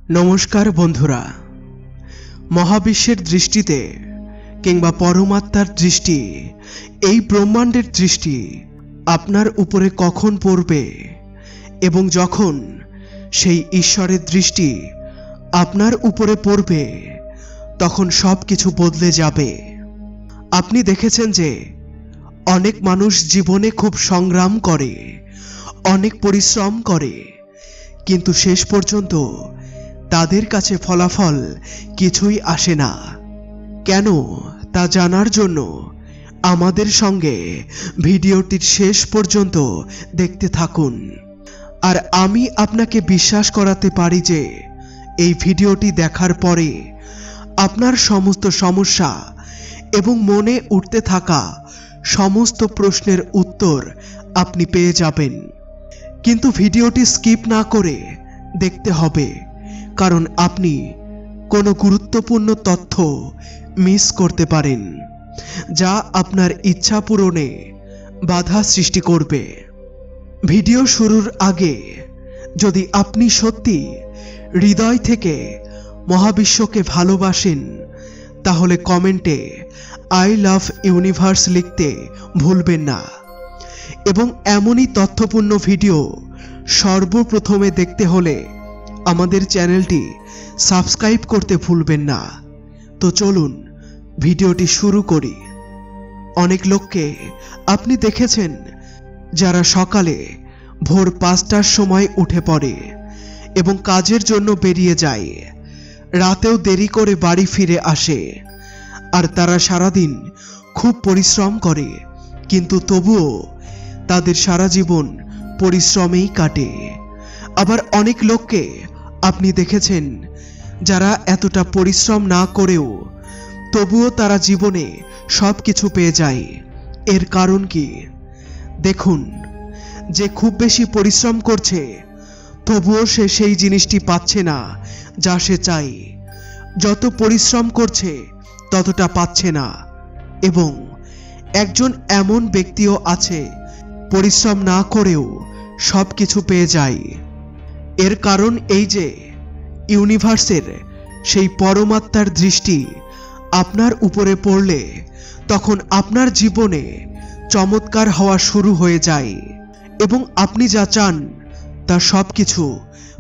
নমস্কার বন্ধুরা, মহাবিশ্বের দৃষ্টিতে কিংবা পরমাত্মার দৃষ্টি, এই ব্রহ্মাণ্ডের দৃষ্টি আপনার উপরে কখন পড়বে এবং যখন সেই ঈশ্বরের দৃষ্টি আপনার উপরে পড়বে তখন সব কিছু বদলে যাবে। আপনি দেখেছেন যে অনেক মানুষ জীবনে খুব সংগ্রাম করে, অনেক পরিশ্রম করে, কিন্তু শেষ পর্যন্ত তাদের কাছে ফলাফল কিছুই আসে না। কেন তা জানার জন্য আমাদের সঙ্গে ভিডিওটির শেষ পর্যন্ত দেখতে থাকুন। আর আমি আপনাকে বিশ্বাস করাতে পারি যে এই ভিডিওটি দেখার পরে আপনার সমস্ত সমস্যা এবং মনে উঠতে থাকা সমস্ত প্রশ্নের উত্তর আপনি পেয়ে যাবেন। কিন্তু ভিডিওটি স্কিপ না করে দেখতে হবে, কারণ আপনি কোনো গুরুত্বপূর্ণ তথ্য মিস করতে পারেন যা আপনার ইচ্ছা পূরণে বাধা সৃষ্টি করবে। ভিডিও শুরুর আগে যদি আপনি সত্যি হৃদয় থেকে মহাবিশ্বকে ভালোবাসেন তাহলে কমেন্টে আই লাভ ইউনিভার্স লিখতে ভুলবেন না, এবং এমনই তথ্যপূর্ণ ভিডিও সর্বপ্রথমে দেখতে হলে আমাদের চ্যানেলটি সাবস্ক্রাইব করতে ভুলবেন না। তো চলুন ভিডিওটি শুরু করি। অনেক লোককে আপনি দেখেছেন যারা সকালে ভোর 5টার সময় উঠে পড়ে এবং কাজের জন্য বেরিয়ে যায়, রাতেও দেরি করে বাড়ি ফিরে আসে, আর তারা সারাদিন খুব পরিশ্রম করে, কিন্তু তবুও তাদের সারা জীবন পরিশ্রমেই কাটে। আবার অনেক লোককে আপনি দেখেছেন যারা এতটা পরিশ্রম না করেও তবুও তারা জীবনে সব কিছু পেয়ে যায়। এর কারণ কি? দেখুন, যে খুব বেশি পরিশ্রম করছে তবুও সে সেই জিনিসটি পাচ্ছে না যা সে চায়, যত পরিশ্রম করছে ততটা পাচ্ছে না। এবং একজন এমন ব্যক্তিও আছে পরিশ্রম না করেও সব কিছু পেয়ে যায়। এর কারণ এই যে ইউনিভার্সের সেই পরমাত্মার দৃষ্টি আপনার উপরে পড়লে তখন আপনার জীবনে চমৎকার হওয়া শুরু হয়ে যায় এবং আপনি যা চান তা সব কিছু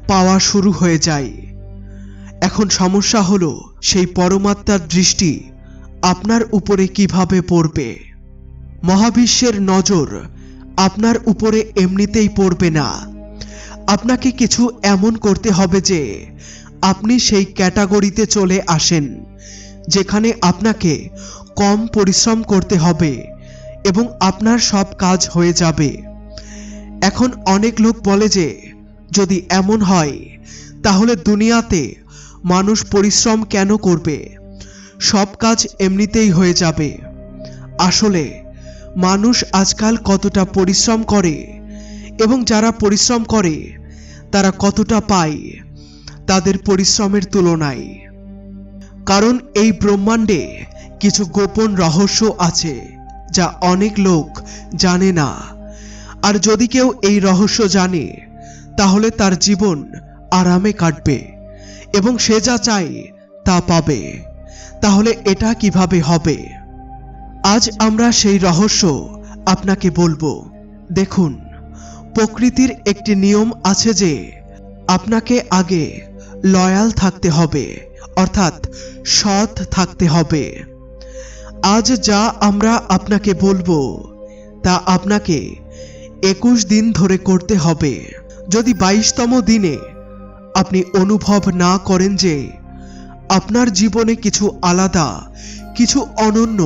পাওয়া শুরু হয়ে যায়। এখন সমস্যা হলো সেই পরমাত্মার দৃষ্টি আপনার উপরে কিভাবে পড়বে। মহাবিশ্বের নজর আপনার উপরে এমনিতেই পড়বে না। আপনাকে কিছু এমন করতে হবে যে আপনি সেই ক্যাটাগরিতে চলে আসেন যেখানে আপনাকে কম পরিশ্রম করতে হবে এবং আপনার সব কাজ হয়ে যাবে। এখন অনেক লোক বলে যে যদি এমন হয় তাহলে দুনিয়াতে মানুষ পরিশ্রম কেন করবে, সব কাজ এমনিতেই হয়ে যাবে। আসলে মানুষ আজকাল কতটা পরিশ্রম করে এবং যারা পরিশ্রম করে তারা কতটা পায় তাদের পরিশ্রমের তুলনায়। কারণ এই ব্রহ্মাণ্ডে কিছু গোপন রহস্য আছে যা অনেক লোক জানে না। আর যদি কেউ এই রহস্য জানে তাহলে তার জীবন আরামে কাটবে এবং সে যা চায় তা পাবে। তাহলে এটা কিভাবে হবে? আজ আমরা সেই রহস্য আপনাকে বলবো। দেখুন, প্রকৃতির একটি নিয়ম আছে যে আপনাকে আগে লয়াল থাকতে হবে, অর্থাৎ সৎ থাকতে হবে। আজ যা আমরা আপনাকে বলবো তা আপনাকে 21 দিন ধরে করতে হবে। যদি 22তম দিনে আপনি অনুভব না করেন যে আপনার জীবনে কিছু আলাদা, কিছু অনন্য,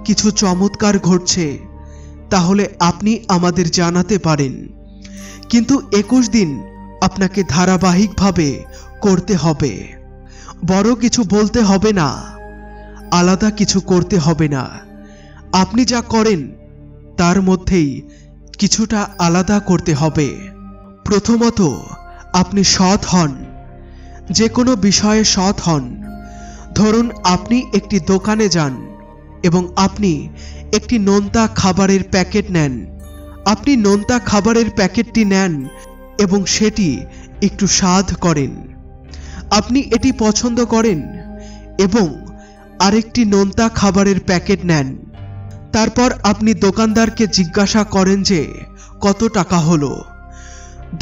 কিছু চমৎকার ঘটছে, তাহলে আপনি আমাদের জানাতে পারেন। কিন্তু 21 দিন আপনাকে ধারাবাহিকভাবে করতে হবে। বড় কিছু বলতে হবে না, আলাদা কিছু করতে হবে না। আপনি যা করেন তার মধ্যেই কিছুটা আলাদা করতে হবে। প্রথমত, আপনি সৎ হন, যে কোনো বিষয়ে সৎ হন। ধরুন আপনি একটি দোকানে যান এবং আপনি একটি নোনতা খাবারের প্যাকেট নেন। আপনি নোনতা খাবারের প্যাকেটটি নেন এবং সেটি একটু স্বাদ করেন। আপনি এটি পছন্দ করেন এবং আরেকটি নোনতা খাবারের প্যাকেট নেন। তারপর আপনি দোকানদারকে জিজ্ঞাসা করেন যে কত টাকা হলো।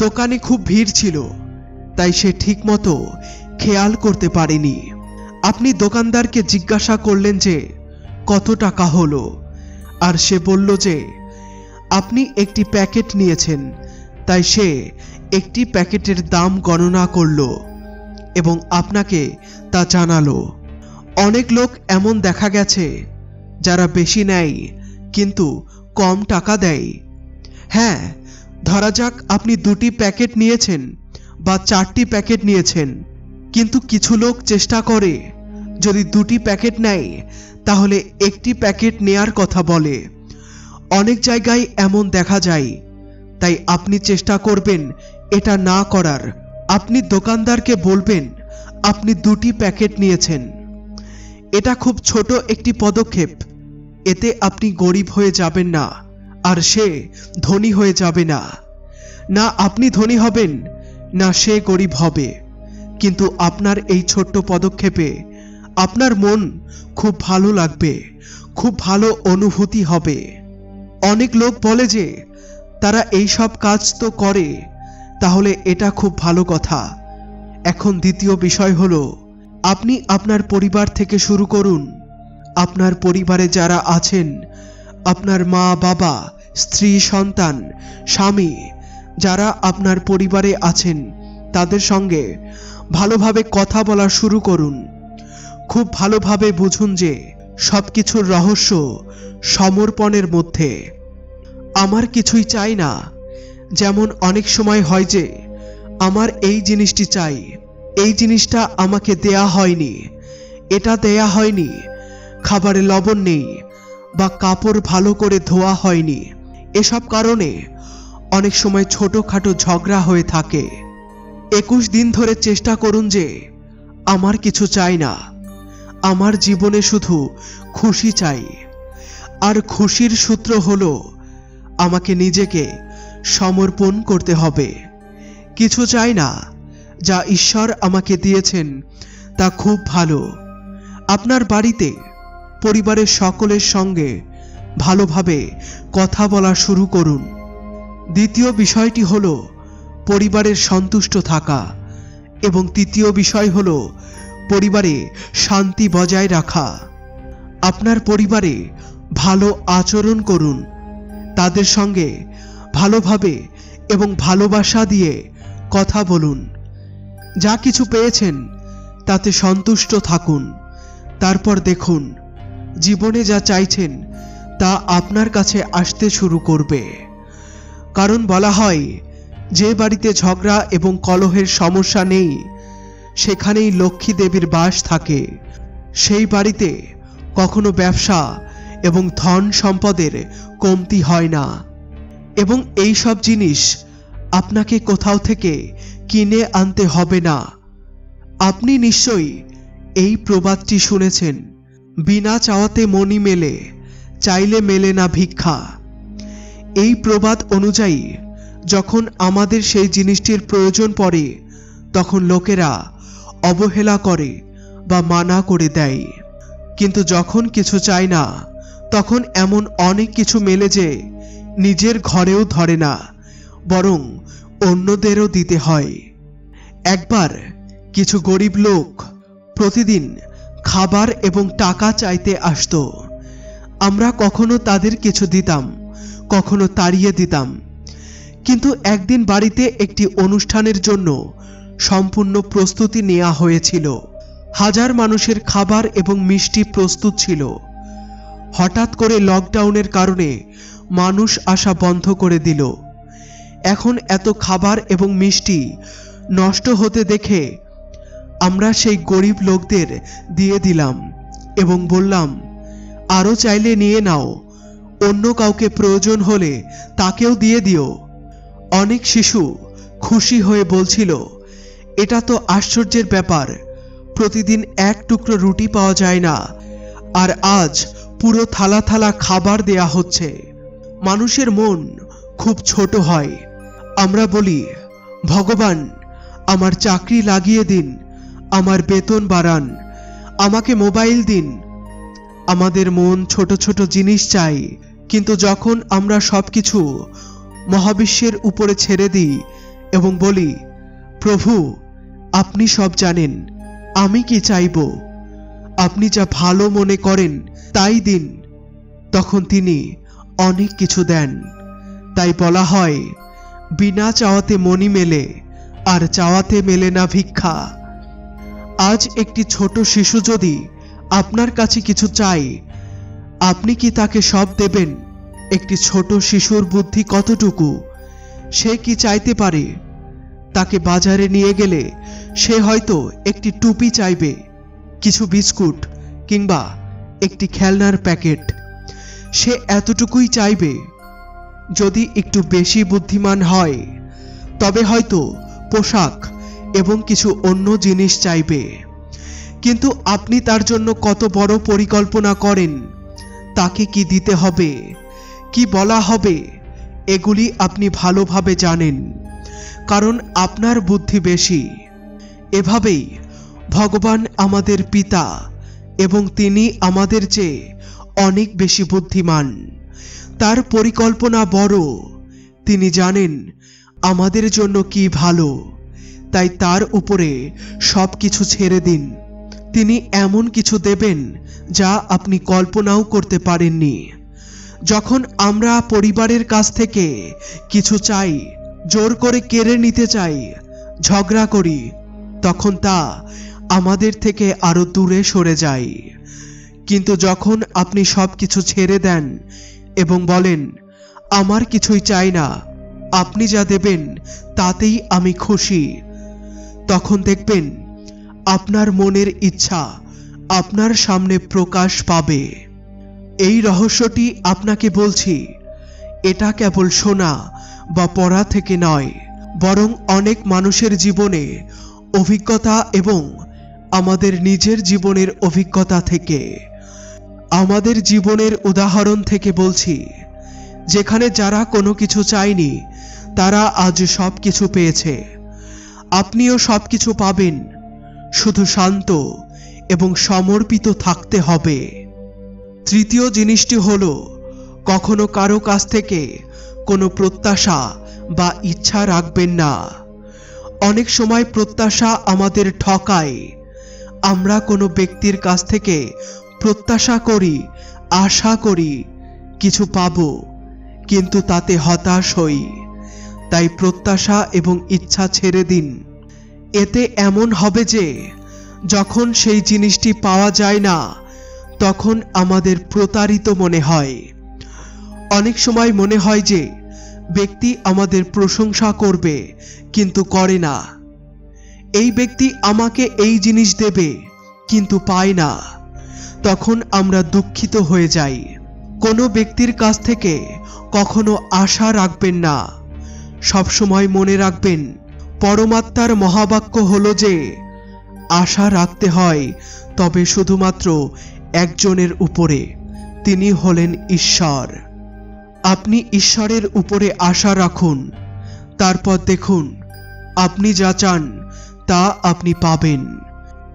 দোকানে খুব ভিড় ছিল, তাই সে ঠিকমতো খেয়াল করতে পারেনি। আপনি দোকানদারকে জিজ্ঞাসা করলেন যে কত টাকা হলো, আর সে বলল যে আপনি একটি প্যাকেট নিয়েছেন, তাই সে একটি প্যাকেটের দাম গণনা করল এবং আপনাকে তা জানালো। অনেক লোক এমন দেখা গেছে যারা বেশি নেয় কিন্তু কম টাকা দেয়। হ্যাঁ, ধরা যাক আপনি 2টি প্যাকেট নিয়েছেন বা 4টি প্যাকেট নিয়েছেন, কিন্তু কিছু লোক চেষ্টা করে যদি 2টি প্যাকেট নেয় তাহলে একটি প্যাকেট নেয়ার কথা বলে। অনেক জায়গায় এমন দেখা যায়, তাই আপনি চেষ্টা করবেন এটা না করার। আপনি দোকানদারকে বলবেন আপনি 2টি প্যাকেট নিয়েছেন। এটা খুব ছোট একটি পদক্ষেপ। এতে আপনি গরিব হয়ে যাবেন না, আর সে ধনী হয়ে যাবে না। না আপনি ধনী হবেন, না সে গরিব হবে, কিন্তু আপনার এই ছোট্ট পদক্ষেপে আপনার মন খুব ভালো লাগবে, খুব ভালো অনুভূতি হবে। অনেক লোক বলে যে তারা এই সব কাজ তো করে, তাহলে এটা খুব ভালো কথা। এখন দ্বিতীয় বিষয় হলো, আপনি আপনার পরিবার থেকে শুরু করুন। আপনার পরিবারে যারা আছেন, আপনার মা বাবা, স্ত্রী, সন্তান, স্বামী, যারা আপনার পরিবারে আছেন তাদের সঙ্গে ভালোভাবে কথা বলা শুরু করুন। খুব ভালোভাবে বুঝুন যে সবকিছুর রহস্য সমর্পণের মধ্যে। আমার কিছুই চাই না। যেমন অনেক সময় হয় যে আমার এই জিনিসটি চাই, এই জিনিসটা আমাকে দেয়া হয়নি, এটা দেয়া হয়নি, খাবারে লবণ নেই বা কাপড় ভালো করে ধোয়া হয়নি। এসব কারণে অনেক সময় ছোটখাটো ঝগড়া হয়ে থাকে। 21 দিন ধরে চেষ্টা করুন যে আমার কিছু চাই না, আমার জীবনে শুধু খুশি চাই। আর খুশির সূত্র হলো আমাকে নিজেকে সমর্পণ করতে হবে। কিছু চাই না, যা ঈশ্বর আমাকে দিয়েছেন তা খুব ভালো। আপনার বাড়িতে পরিবারের সকলের সঙ্গে ভালোভাবে কথা বলা শুরু করুন। দ্বিতীয় বিষয়টি হলো পরিবারের সন্তুষ্ট থাকা, এবং তৃতীয় বিষয় হলো পরিবারে শান্তি বজায় রাখা। আপনার পরিবারে ভালো আচরণ করুন, তাদের সঙ্গে ভালোভাবে এবং ভালোবাসা দিয়ে কথা বলুন। যা কিছু পেয়েছেন তাতে সন্তুষ্ট থাকুন। তারপর দেখুন জীবনে যা চাইছেন তা আপনার কাছে আসতে শুরু করবে। কারণ বলা হয়, যে বাড়িতে ঝগড়া এবং কলহের সমস্যা নেই সেখানেই লক্ষ্মী দেবীর বাস থাকে। সেই বাড়িতে কখনো ব্যবসা এবং ধন সম্পদের কমতি হয় না। এবং এই সব জিনিস আপনাকে কোথাও থেকে কিনে আনতে হবে না। আপনি নিশ্চয়ই এই প্রবাদটি শুনেছেন, বিনা চাওয়াতে মণি মেলে, চাইলে মেলে না ভিক্ষা। এই প্রবাদ অনুযায়ী যখন আমাদের সেই জিনিসটির প্রয়োজন পড়ে তখন লোকেরা অবহেলা করে বা মানা করে দেয়, কিন্তু যখন কিছু চায় না তখন এমন অনেক কিছু মেলে যে নিজের ঘরেও ধরে না, বরং অন্যদেরও দিতে হয়। একবার কিছু গরিব লোক প্রতিদিন খাবার এবং টাকা চাইতে আসতো। আমরা কখনো তাদের কিছু দিতাম, কখনো তাড়িয়ে দিতাম। কিন্তু একদিন বাড়িতে একটি অনুষ্ঠানের জন্য সম্পূর্ণ প্রস্তুতি নেওয়া হয়েছিল। 1000 মানুষের খাবার এবং মিষ্টি প্রস্তুত ছিল। হঠাৎ করে লকডাউনের কারণে মানুষ আসা বন্ধ করে দিল। এখন এত খাবার এবং মিষ্টি নষ্ট হতে দেখে আমরা সেই গরিব লোকদের দিয়ে দিলাম এবং বললাম, আরো চাইলে নিয়ে নাও, অন্য কাউকে প্রয়োজন হলে তাকেও দিয়ে দিও। অনেক শিশু খুশি হয়ে বলছিল, এটা তো আশ্চর্যের ব্যাপার, প্রতিদিন এক টুকরো রুটি পাওয়া যায় না, আর আজ পুরো থালা থালা খাবার দেয়া হচ্ছে। মানুষের মন খুব ছোট হয়। আমরা বলি, ভগবান আমার চাকরি লাগিয়ে দিন, আমার বেতন বাড়ান, আমাকে মোবাইল দিন। আমাদের মন ছোট ছোট জিনিস চাই, কিন্তু যখন আমরা সবকিছু মহাবিশ্বের উপরে ছেড়ে দিই এবং বলি, প্রভু আপনি সব জানেন, আমি কি চাইব, আপনি যা ভালো মনে করেন তাই দিন, তখন তিনি অনেক কিছু দেন। তাই বলা হয়, বিনা চাওয়াতে মনি মেলে, আর চাওয়াতে মেলে না ভিক্ষা। আজ একটি ছোট শিশু যদি আপনার কাছে কিছু চাই, আপনি কি তাকে সব দেবেন? একটি ছোট শিশুর বুদ্ধি কতটুকু, সে কি চাইতে পারে? তাকে বাজারে নিয়ে গেলে সে হয়তো একটি টুপি চাইবে, কিছু বিস্কুট কিংবা একটি খেলনার প্যাকেট। সে এতটুকুই চাইবে। যদি একটু বেশি বুদ্ধিমান হয় তবে হয়তো পোশাক এবং কিছু অন্য জিনিস চাইবে। কিন্তু আপনি তার জন্য কত বড় পরিকল্পনা করেন, তাকে কি দিতে হবে, কি বলা হবে, এগুলি আপনি ভালোভাবে জানেন, কারণ আপনার বুদ্ধি বেশি। এভাবেই ভগবান আমাদের পিতা এবং তিনি আমাদের চেয়ে অনেক বেশি বুদ্ধিমান। তার পরিকল্পনা বড়। তিনি জানেন আমাদের জন্য কি ভালো, তাই তার উপরে সবকিছু ছেড়ে দিন। তিনি এমন কিছু দেবেন যা আপনি কল্পনাও করতে পারেননি। যখন আমরা পরিবারের কাছ থেকে কিছু চাই, জোর করে কেড়ে নিতে চাই, ঝগড়া করি, তখন তা আমাদের থেকে আরো দূরে সরে যায়। কিন্তু যখন আপনি সবকিছু ছেড়ে দেন এবং বলেন, আমার কিছুই চাই না, আপনি যা দেবেন তাতেই আমি খুশি, তখন দেখবেন আপনার মনের ইচ্ছা আপনার সামনে প্রকাশ পাবে। এই রহস্যটি আপনাকে বলছি, এটা কেবল শোনা বা পড়া থেকে নয়, বরং অনেক মানুষের জীবনে অভিজ্ঞতা এবং আমাদের নিজের জীবনের অভিজ্ঞতা থেকে। আমাদের জীবনের উদাহরণ থেকে বলছি, যেখানে যারা কোনো কিছু চায়নি তারা আজ সবকিছু পেয়েছে। আপনিও সবকিছু পাবেন, শুধু শান্ত এবং সমর্পিত থাকতে হবে। তৃতীয় জিনিসটি হলো, কখনো কারো কাছ থেকে কোনো প্রত্যাশা বা ইচ্ছা রাখবেন না। অনেক সময় প্রত্যাশা আমাদের ঠকায়। আমরা কোনো ব্যক্তির কাছ থেকে প্রত্যাশা করি, আশা করি কিছু পাবো, কিন্তু তাতে হতাশ হই। তাই প্রত্যাশা এবং ইচ্ছা ছেড়ে দিন। এতে এমন হবে যে যখন সেই জিনিসটি পাওয়া যায় না, তখন আমাদের প্রতারিত মনে হয়। অনেক সময় মনে হয় যে ব্যক্তি আমাদের প্রশংসা করবে, কিন্তু করে না। এই ব্যক্তি আমাকে এই জিনিস দেবে, কিন্তু পায় না। তখন আমরা দুঃখিত হয়ে যাই। কোনো ব্যক্তির কাছ থেকে কখনো আশা রাখবেন না। সবসময় মনে রাখবেন, পরমাত্মার মহাবাক্য হলো যে আশা রাখতে হয় তবে শুধুমাত্র একজনের উপরে, তিনি হলেন ঈশ্বর। আপনি ঈশ্বরের উপরে আশা রাখুন, তারপর দেখুন আপনি যা চান তা আপনি পাবেন।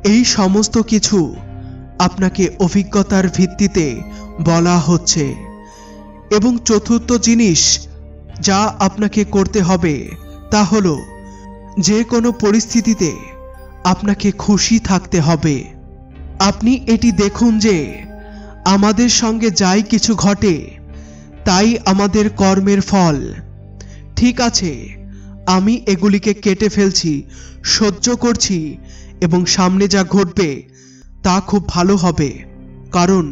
এই সমস্ত কিছু আপনাকে অভিজ্ঞতার ভিত্তিতে বলা হচ্ছে। এবং চতুর্থ জিনিস যা আপনাকে করতে হবে তা হলো, যে কোনো পরিস্থিতিতে আপনাকে খুশি থাকতে হবে। আপনি এটি দেখুন যে আমাদের সঙ্গে যাই কিছু ঘটে তাই আমাদের কর্মের ফল। ঠিক আছে, আমি এগুলিকে কেটে ফেলছি, সহ্য করছি, এবং সামনে যা ঘটবে তা খুব ভালো হবে, কারণ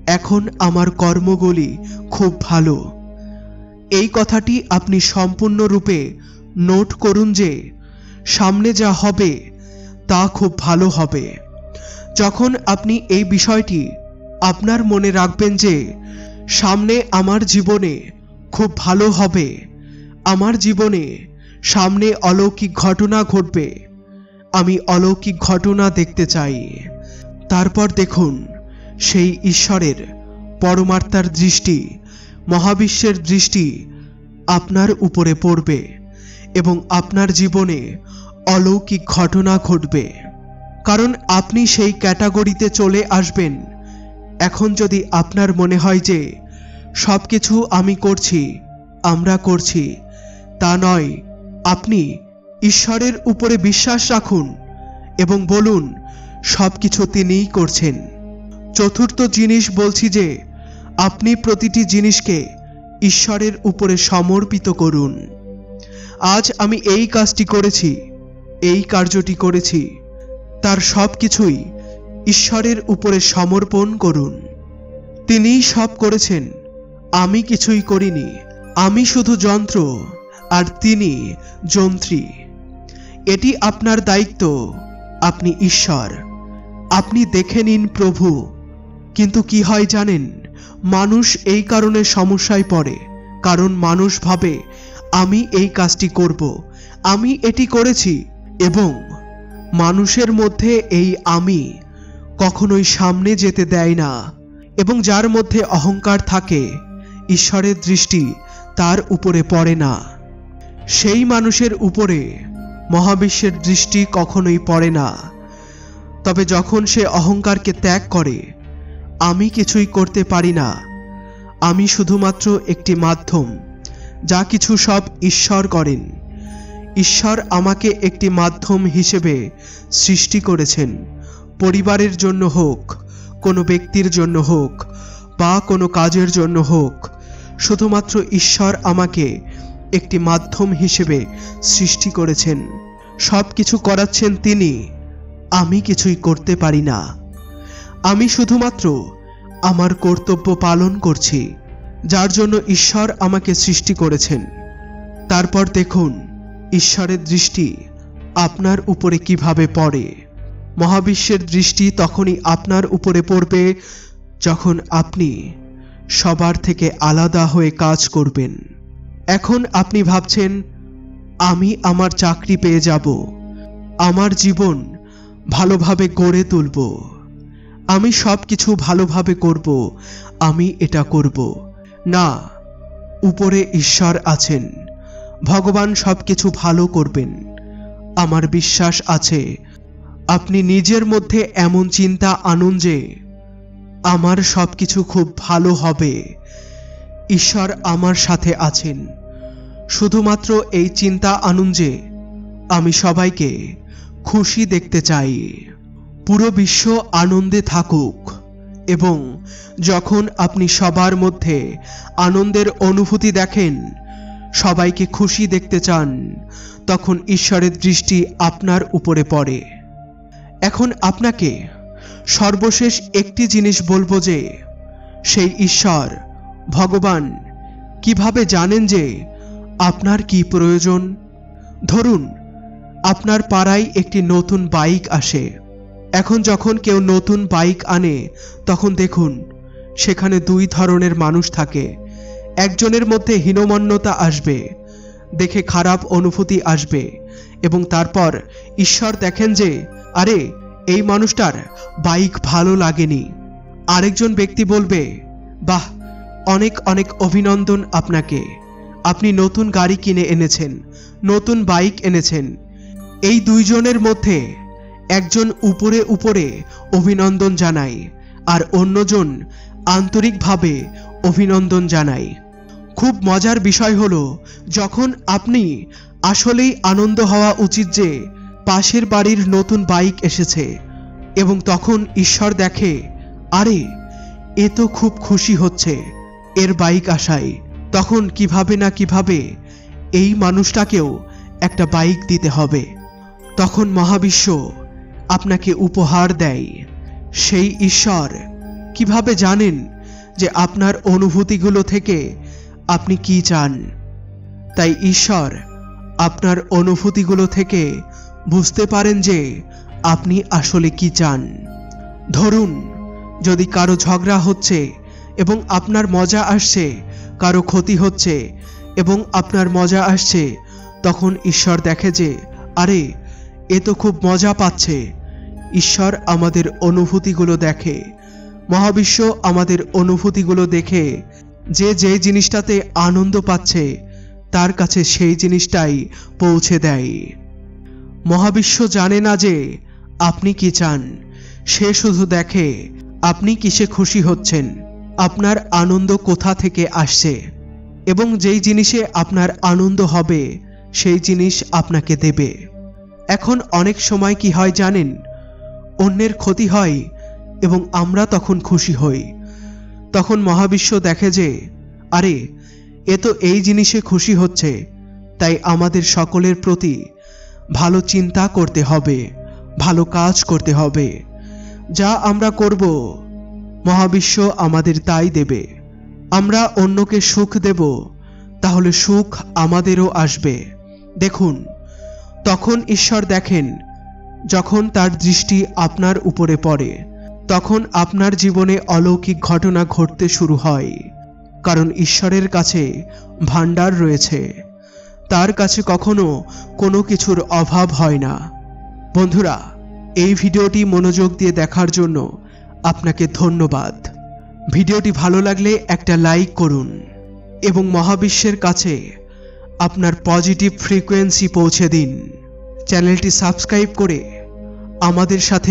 এখন আমার কর্মগুলি খুব ভালো। এই কথাটি আপনি সম্পূর্ণরূপে নোট করুন যে সামনে যা হবে তা খুব ভালো হবে। যখন আপনি এই বিষয়টি আপনার মনে রাখবেন যে সামনে আমার জীবনে খুব ভালো হবে, আমার জীবনে সামনে অলৌকিক ঘটনা ঘটবে, আমি অলৌকিক ঘটনা দেখতে চাই, তারপর দেখুন সেই ঈশ্বরের পরমাত্মার দৃষ্টি, মহাবিশ্বের দৃষ্টি আপনার উপরে পড়বে এবং আপনার জীবনে অলৌকিক ঘটনা ঘটবে। কারণ আপনি সেই ক্যাটাগরিতে চলে আসবেন। এখন যদি আপনার মনে হয় যে সবকিছু আমি করছি, আমরা করছি, তা নয়। আপনি ঈশ্বরের উপরে বিশ্বাস রাখুন এবং বলুন সবকিছু তিনিই করছেন। চতুর্থ জিনিস বলছি যে আপনি প্রতিটি জিনিসকে ঈশ্বরের উপরে সমর্পিত করুন। আজ আমি এই কাজটি করেছি, এই কার্যটি করেছি, তার সব কিছুই ঈশ্বরের উপরে সমর্পণ করুন। তিনিই সব করেছেন, আমি কিছুই করিনি। আমি শুধু যন্ত্র আর তিনি যন্ত্রী। এটি আপনার দায়িত্ব। আপনি ঈশ্বর। আপনি দেখে নিন প্রভু। কিন্তু কি হয় জানেন, মানুষ এই কারণে সমস্যায় পড়ে, কারণ মানুষ ভাবে আমি এই কাজটি করব, আমি এটি করেছি, এবং মানুষের মধ্যে এই আমি কখনোই সামনে যেতে দেয় না। এবং যার মধ্যে অহংকার থাকে, ঈশ্বরের দৃষ্টি তার উপরে পড়ে না। সেই মানুষের উপরে মহাবিশ্বের দৃষ্টি কখনোই পড়ে না। তবে যখন সে অহংকারকে ত্যাগ করে, আমি কিছুই করতে পারি না, আমি শুধুমাত্র একটি মাধ্যম, যা কিছু সব ঈশ্বর করেন। ঈশ্বর আমাকে একটি মাধ্যম হিসেবে সৃষ্টি করেছেন, পরিবারের জন্য হোক, কোনো ব্যক্তির জন্য হোক, বা কোনো কাজের জন্য হোক। শুধুমাত্র ঈশ্বর আমাকে একটি মাধ্যম হিসেবে সৃষ্টি করেছেন। সব কিছু করাচ্ছেন তিনি, আমি কিছুই করতে পারি না। আমি শুধুমাত্র আমার কর্তব্য পালন করছি, যার জন্য ঈশ্বর আমাকে সৃষ্টি করেছেন। তারপর দেখুন ঈশ্বরের দৃষ্টি আপনার উপরে কিভাবে পড়ে। মহাবিশ্বের দৃষ্টি তখনই আপনার উপরে পড়বে যখন আপনি সবার থেকে আলাদা হয়ে কাজ করবেন। এখন আপনি ভাবছেন, আমি আমার চাকরি পেয়ে যাব, আমার জীবন ভালোভাবে গড়ে তুলব, আমি সব কিছু ভালোভাবে করব, আমি এটা করব। না, উপরে ঈশ্বর আছেন, ভগবান সবকিছু ভালো করবেন। আমার বিশ্বাস আছে আপনি নিজের মধ্যে এমন চিন্তা আনুন যে আমার সবকিছু খুব ভালো হবে, ঈশ্বর আমার সাথে আছেন। শুধুমাত্র এই চিন্তা আনুন যে আমি সবাইকে খুশি দেখতে চাই, পুরো বিশ্ব আনন্দে থাকুক। এবং যখন আপনি সবার মধ্যে আনন্দের অনুভূতি দেখেন, সবাইকে খুশি দেখতে চান, তখন ঈশ্বরের দৃষ্টি আপনার উপরে পড়ে। এখন আপনাকে সর্বশেষ একটি জিনিস বলবো যে সেই ঈশ্বর ভগবান কিভাবে জানেন যে আপনার কি প্রয়োজন। ধরুন আপনার পাড়ায় একটি নতুন বাইক আসে। এখন যখন কেউ নতুন বাইক আনে, তখন দেখুন সেখানে দুই ধরনের মানুষ থাকে। একজনের মধ্যে হীনমন্যতা আসবে, দেখে খারাপ অনুভূতি আসবে, এবং তারপর ঈশ্বর দেখেন যে আরে এই মানুষটার বাইক ভালো লাগেনি। আরেকজন ব্যক্তি বলবে, বাহ, অনেক অনেক অভিনন্দন আপনাকে, আপনি নতুন গাড়ি কিনে এনেছেন, নতুন বাইক এনেছেন। এই দুইজনের মধ্যে একজন উপরে উপরে অভিনন্দন জানায়, আর অন্যজন আন্তরিকভাবে অভিনন্দন জানায়। খুব মজার বিষয় হলো, যখন আপনি আসলেই আনন্দ হওয়া উচিত যে পাশের বাড়ির নতুন বাইক এসেছে, এবং তখন ঈশ্বর দেখে আরে এ তো খুব খুশি হচ্ছে এর বাইক আসায়, তখন কিভাবে না কিভাবে এই মানুষটাকেও একটা বাইক দিতে হবে। তখন মহাবিশ্ব আপনাকে উপহার দেয়। সেই ঈশ্বর কিভাবে জানেন যে আপনার অনুভূতিগুলো থেকে আপনি কি চান? তাই ঈশ্বর আপনার অনুভূতিগুলো থেকে বুঝতে পারেন যে আপনি আসলে কি চান। ধরুন যদি কারো ঝগড়া হচ্ছে এবং আপনার মজা আসছে, কারো ক্ষতি হচ্ছে এবং আপনার মজা আসছে, তখন ঈশ্বর দেখে যে আরে এ তো খুব মজা পাচ্ছে। ঈশ্বর আমাদের অনুভূতিগুলো দেখে, মহাবিশ্ব আমাদের অনুভূতিগুলো দেখে যে যে জিনিসটাতে আনন্দ পাচ্ছে তার কাছে সেই জিনিসটাই পৌঁছে দেয়। মহাবিশ্ব জানে না যে আপনি কি চান, সে শুধু দেখে আপনি কিসে খুশি হচ্ছেন, আপনার আনন্দ কোথা থেকে আসছে, এবং যেই জিনিসে আপনার আনন্দ হবে সেই জিনিস আপনাকে দেবে। এখন অনেক সময় কি হয় জানেন, অন্যের ক্ষতি হয় এবং আমরা তখন খুশি হই। তখন মহাবিশ্ব দেখে যে আরে এ তো এই জিনিসে খুশি হচ্ছে, তাই আমাদের সকলের প্রতি ভালো চিন্তা করতে হবে, ভালো কাজ করতে হবে। যা আমরা করব মহাবিশ্ব আমাদের তাই দেবে। আমরা অন্যকে সুখ দেব, তাহলে সুখ আমাদেরও আসবে। দেখুন, তখন ঈশ্বর দেখেন যখন তার দৃষ্টি আপনার উপরে পড়ে, তখন আপনার জীবনে অলৌকিক ঘটনা ঘটতে শুরু হয়। কারণ ঈশ্বরের কাছে ভান্ডার রয়েছে, তার কাছে কখনো কোনো কিছুর অভাব হয় না। বন্ধুরা, এই ভিডিওটি মনোযোগ দিয়ে দেখার জন্য আপনাকে ধন্যবাদ। ভিডিওটি ভালো লাগলে একটা লাইক করুন এবং মহাবিশ্বের কাছে আপনার পজিটিভ ফ্রিকোয়েন্সি পৌঁছে দিন। চ্যানেলটি সাবস্ক্রাইব করে আমাদের সাথে